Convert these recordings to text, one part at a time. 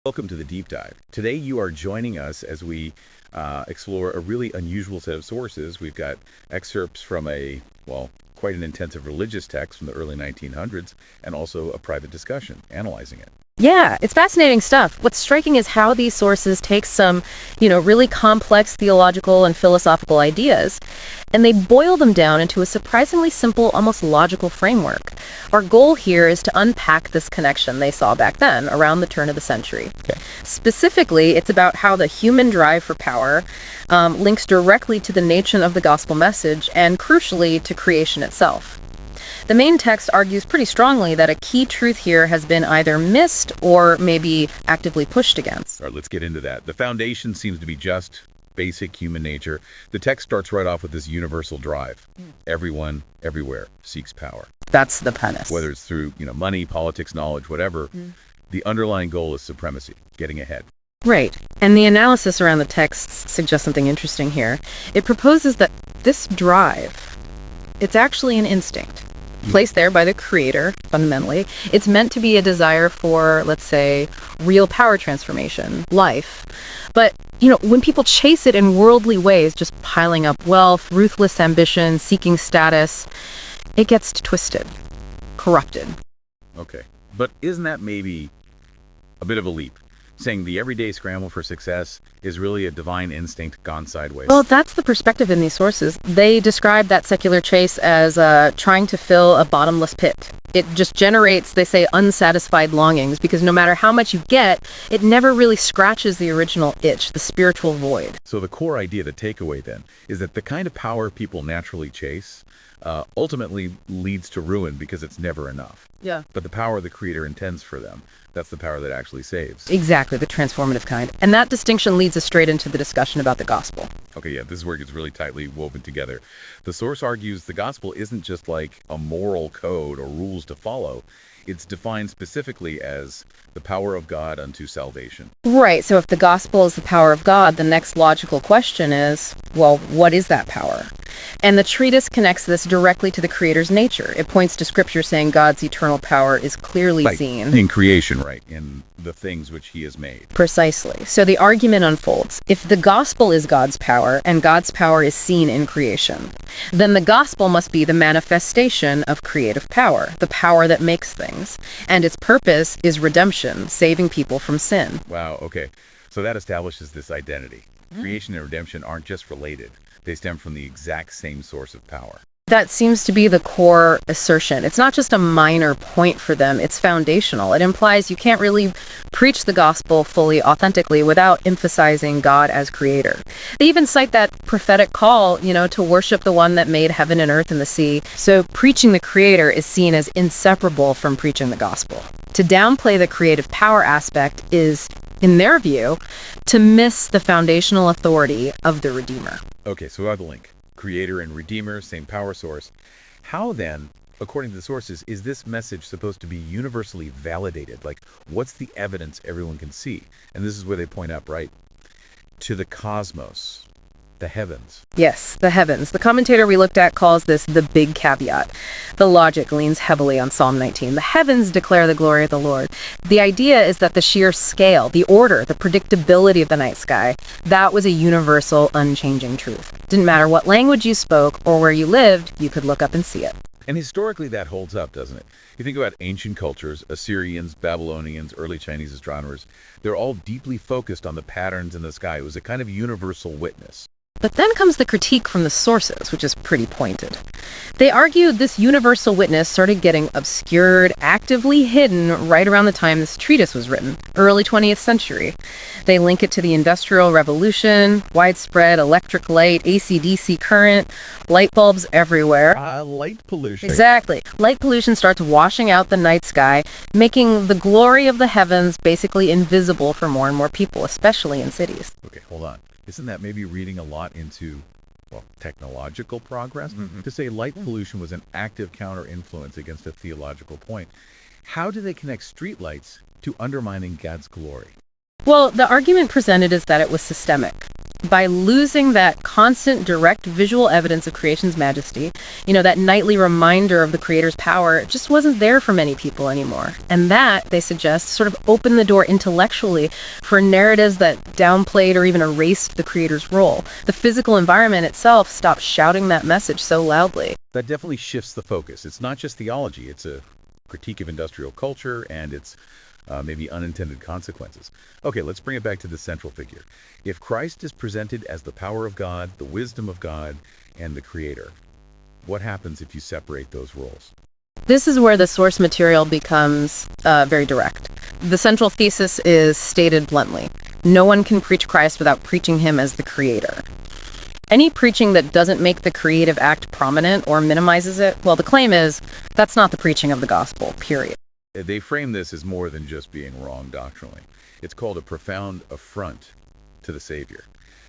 Welcome to the Deep Dive. Today you are joining us as we explore a really unusual set of sources. We've got excerpts from quite an intensive religious text from the early 1900s, and also a private discussion analyzing it. Yeah, it's fascinating stuff. What's striking is how these sources take some, really complex theological and philosophical ideas, and they boil them down into a surprisingly simple, almost logical framework. Our goal here is to unpack this connection they saw back then, around the turn of the century. Okay. Specifically, it's about how the human drive for power links directly to the nature of the gospel message and, crucially, to creation itself. The main text argues pretty strongly that a key truth here has been either missed or maybe actively pushed against. All right, let's get into that. The foundation seems to be just basic human nature. The text starts right off with this universal drive. Everyone, everywhere, seeks power. That's the premise. Whether it's through, money, politics, knowledge, whatever, the underlying goal is supremacy, getting ahead. Right. And the analysis around the text suggests something interesting here. It proposes that this drive, it's actually an instinct placed there by the creator, fundamentally. It's meant to be a desire for, let's say, real power transformation, life. But, when people chase it in worldly ways, just piling up wealth, ruthless ambition, seeking status, it gets twisted, corrupted. Okay. But isn't that maybe a bit of a leap? Saying the everyday scramble for success is really a divine instinct gone sideways. Well, that's the perspective in these sources. They describe that secular chase as trying to fill a bottomless pit. It just generates, they say, unsatisfied longings, because no matter how much you get, it never really scratches the original itch, the spiritual void. So the core idea, the takeaway then, is that the kind of power people naturally chase ultimately leads to ruin because it's never enough. Yeah. But the power the creator intends for them, that's the power that actually saves. Exactly, the transformative kind. And that distinction leads us straight into the discussion about the gospel. Okay, yeah, this is where it gets really tightly woven together. The source argues the gospel isn't just like a moral code or rules to follow. It's defined specifically as the power of God unto salvation. Right, so if the gospel is the power of God, the next logical question is, well, what is that power? And the treatise connects this directly to the creator's nature. It points to scripture saying God's eternal power is clearly seen. In creation, right? In the things which he has made. Precisely. So the argument unfolds. If the gospel is God's power, and God's power is seen in creation, then the gospel must be the manifestation of creative power, the power that makes things. And its purpose is redemption, saving people from sin. Wow, okay. So that establishes this identity. Creation and redemption aren't just related. They stem from the exact same source of power. That seems to be the core assertion. It's not just a minor point for them, it's foundational. It implies you can't really preach the gospel fully, authentically, without emphasizing God as creator. They even cite that prophetic call, to worship the one that made heaven and earth and the sea. So preaching the creator is seen as inseparable from preaching the gospel. To downplay the creative power aspect is, in their view, to miss the foundational authority of the Redeemer. Okay, so we have the link. Creator and Redeemer, same power source. How then, according to the sources, is this message supposed to be universally validated? Like, what's the evidence everyone can see? And this is where they point out, right, to the cosmos, the heavens. Yes, the heavens. The commentator we looked at calls this the big caveat. The logic leans heavily on Psalm 19. The heavens declare the glory of the Lord. The idea is that the sheer scale, the order, the predictability of the night sky, that was a universal, unchanging truth. Didn't matter what language you spoke or where you lived, you could look up and see it. And historically that holds up, doesn't it? You think about ancient cultures, Assyrians, Babylonians, early Chinese astronomers, they're all deeply focused on the patterns in the sky. It was a kind of universal witness. But then comes the critique from the sources, which is pretty pointed. They argue this universal witness started getting obscured, actively hidden, right around the time this treatise was written, early 20th century. They link it to the Industrial Revolution, widespread electric light, AC/DC current, light bulbs everywhere. Light pollution. Exactly. Light pollution starts washing out the night sky, making the glory of the heavens basically invisible for more and more people, especially in cities. Okay, hold on. Isn't that maybe reading a lot into, technological progress? To say light pollution was an active counter-influence against a theological point. How do they connect streetlights to undermining God's glory? Well, the argument presented is that it was systemic. by losing that constant direct visual evidence of creation's majesty, that nightly reminder of the creator's power, it just wasn't there for many people anymore. And that, they suggest, sort of opened the door intellectually for narratives that downplayed or even erased the creator's role. The physical environment itself stopped shouting that message so loudly. That definitely shifts the focus. It's not just theology, it's a critique of industrial culture and its maybe unintended consequences. Okay, let's bring it back to the central figure. If Christ is presented as the power of God, the wisdom of God, and the creator, what happens if you separate those roles? This is where the source material becomes very direct. The central thesis is stated bluntly. No one can preach Christ without preaching him as the creator. Any preaching that doesn't make the creative act prominent or minimizes it, well, the claim is that's not the preaching of the gospel, period. They frame this as more than just being wrong doctrinally. It's called a profound affront to the Savior.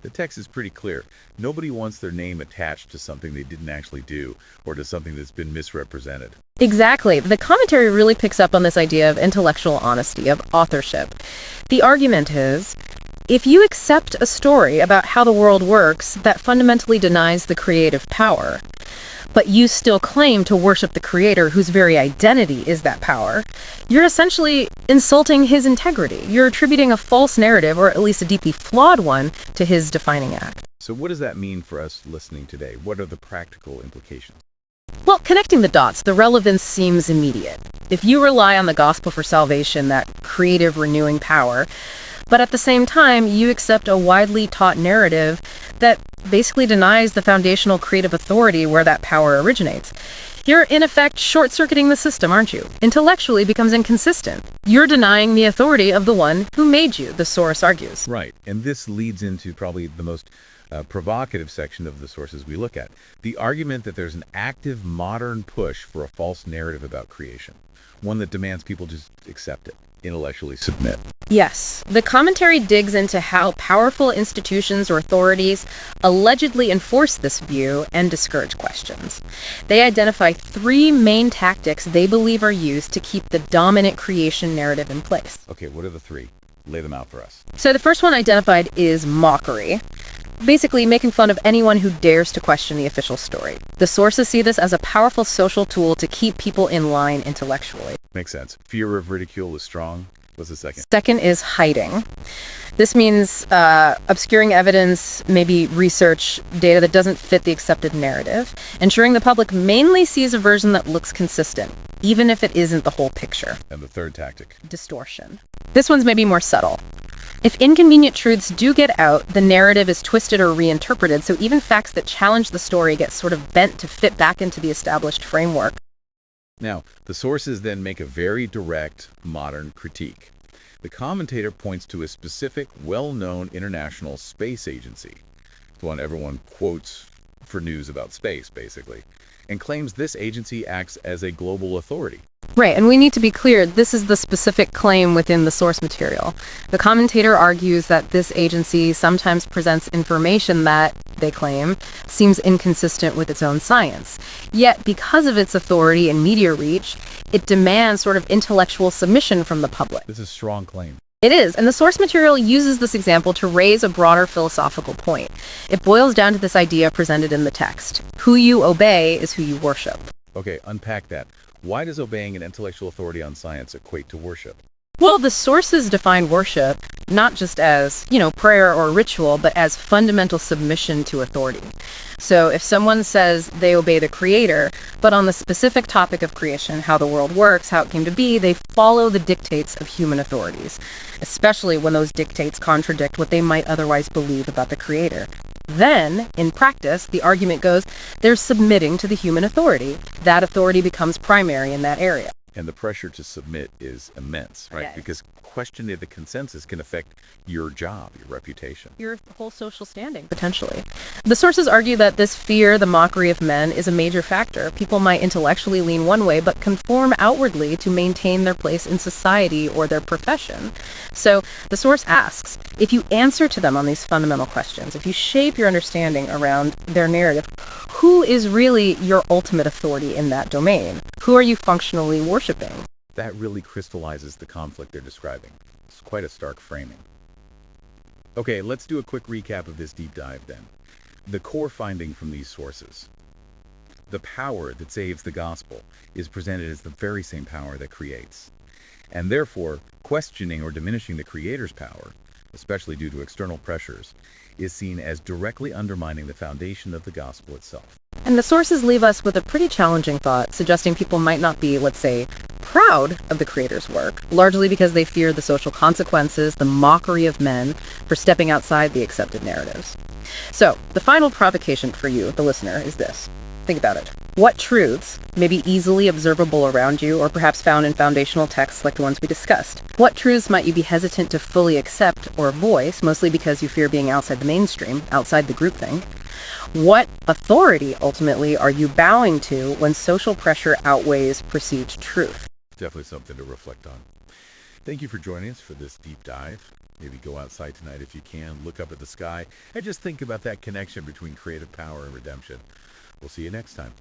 The text is pretty clear. Nobody wants their name attached to something they didn't actually do or to something that's been misrepresented. Exactly. The commentary really picks up on this idea of intellectual honesty, of authorship. The argument is, if you accept a story about how the world works that fundamentally denies the creative power, but you still claim to worship the creator whose very identity is that power, you're essentially insulting his integrity. You're attributing a false narrative, or at least a deeply flawed one, to his defining act. So what does that mean for us listening today? What are the practical implications? Well, connecting the dots, the relevance seems immediate. If you rely on the gospel for salvation, that creative renewing power, but at the same time, you accept a widely taught narrative that basically denies the foundational creative authority where that power originates. You're, in effect, short-circuiting the system, aren't you? Intellectually becomes inconsistent. You're denying the authority of the one who made you, the source argues. Right, and this leads into probably the most provocative section of the sources we look at. The argument that there's an active modern push for a false narrative about creation, one that demands people just accept it, intellectually submit. Yes. The commentary digs into how powerful institutions or authorities allegedly enforce this view and discourage questions. They identify three main tactics they believe are used to keep the dominant creation narrative in place. Okay, what are the three? Lay them out for us. So the first one identified is mockery. Basically, making fun of anyone who dares to question the official story. The sources see this as a powerful social tool to keep people in line intellectually. Makes sense. Fear of ridicule is strong. What's the second? Second is hiding. This means obscuring evidence, maybe research data that doesn't fit the accepted narrative, ensuring the public mainly sees a version that looks consistent, even if it isn't the whole picture. And the third tactic? Distortion. This one's maybe more subtle. If inconvenient truths do get out, the narrative is twisted or reinterpreted, so even facts that challenge the story get sort of bent to fit back into the established framework. Now, the sources then make a very direct, modern critique. The commentator points to a specific, well-known international space agency, the one everyone quotes for news about space, basically, and claims this agency acts as a global authority. Right, and we need to be clear, this is the specific claim within the source material. The commentator argues that this agency sometimes presents information that, they claim, seems inconsistent with its own science. Yet, because of its authority and media reach, it demands sort of intellectual submission from the public. This is a strong claim. It is, and the source material uses this example to raise a broader philosophical point. It boils down to this idea presented in the text. Who you obey is who you worship. Okay, unpack that. Why does obeying an intellectual authority on science equate to worship? Well, the sources define worship not just as, prayer or ritual, but as fundamental submission to authority. So if someone says they obey the creator, but on the specific topic of creation, how the world works, how it came to be, they follow the dictates of human authorities, especially when those dictates contradict what they might otherwise believe about the creator. Then, in practice, the argument goes, they're submitting to the human authority. That authority becomes primary in that area. And the pressure to submit is immense, right? Okay. Because questioning the consensus can affect your job, your reputation. Your whole social standing, potentially. The sources argue that this fear, the mockery of men, is a major factor. People might intellectually lean one way, but conform outwardly to maintain their place in society or their profession. So the source asks, if you answer to them on these fundamental questions, if you shape your understanding around their narrative, who is really your ultimate authority in that domain? Who are you functionally worshiping? That really crystallizes the conflict they're describing. It's quite a stark framing. Okay, let's do a quick recap of this deep dive then. The core finding from these sources. The power that saves the gospel is presented as the very same power that creates. And therefore, questioning or diminishing the Creator's power, especially due to external pressures, is seen as directly undermining the foundation of the gospel itself. And the sources leave us with a pretty challenging thought, suggesting people might not be, let's say, proud of the Creator's work, largely because they fear the social consequences, the mockery of men for stepping outside the accepted narratives. So, the final provocation for you, the listener, is this. Think about it. What truths may be easily observable around you, or perhaps found in foundational texts like the ones we discussed? What truths might you be hesitant to fully accept or voice, mostly because you fear being outside the mainstream, outside the groupthink? What authority, ultimately, are you bowing to when social pressure outweighs perceived truth? Definitely something to reflect on. Thank you for joining us for this deep dive. Maybe go outside tonight if you can, look up at the sky, and just think about that connection between creative power and redemption. We'll see you next time.